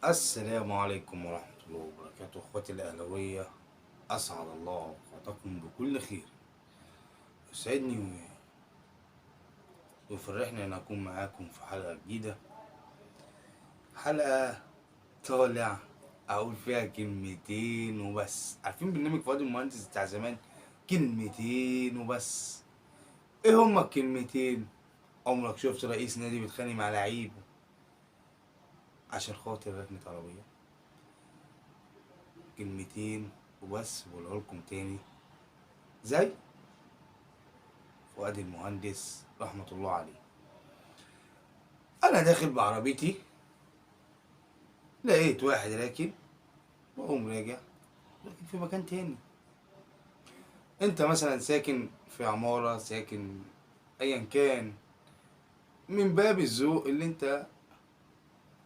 السلام عليكم ورحمة الله وبركاته، اخواتي الأهلاوية. أسعد الله أوقاتكم بكل خير. يسعدني ويفرحني أن أكون معاكم في حلقة جديدة، حلقة طالع أقول فيها كلمتين وبس. عارفين برنامج فؤاد المهندس بتاع زمان؟ كلمتين وبس. إيه هما الكلمتين؟ عمرك شفت رئيس نادي بيتخانق مع لعيب عشان خاطر ركنة عربية؟ كلمتين وبس، بقولها لكم تاني، زي فؤاد المهندس رحمة الله عليه. أنا داخل بعربيتي، لقيت واحد راكب وأقوم راجع راكب في مكان تاني. أنت مثلا ساكن في عمارة، ساكن أيا كان، من باب الذوق اللي أنت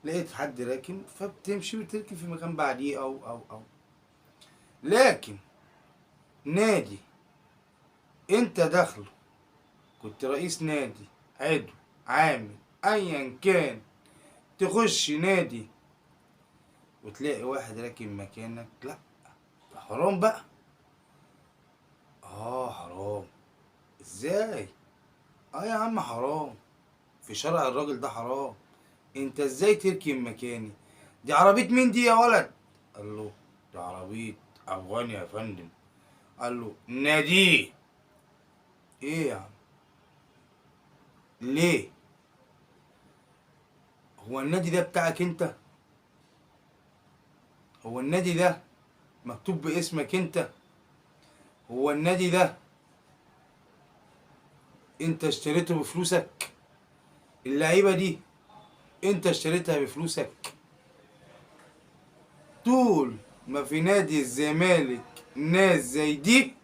لقيت حد راكب فبتمشي وتركب في مكان بعديه أو لكن نادي أنت داخله، كنت رئيس نادي، عضو، عامل، أيا كان، تخش نادي وتلاقي واحد راكب مكانك، لا ده حرام بقى. حرام. ازاي؟ يا عم حرام، في شرع الراجل ده حرام. انت ازاي تركب مكاني؟ دي عربية مين دي يا ولد؟ قال له دي عربية افغاني يا فندم. قال له ناديه. ايه يا عم؟ ليه؟ هو النادي ده بتاعك انت؟ هو النادي ده مكتوب باسمك انت؟ هو النادي ده انت اشتريته بفلوسك؟ اللعيبة دي انت اشتريتها بفلوسك؟ طول ما في نادي الزمالك ناس زي دي،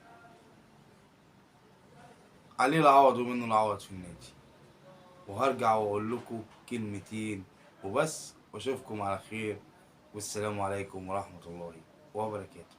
عليه العوض ومنه العوض في النادي. وهرجع واقول لكم كلمتين وبس، واشوفكم على خير، والسلام عليكم ورحمة الله وبركاته.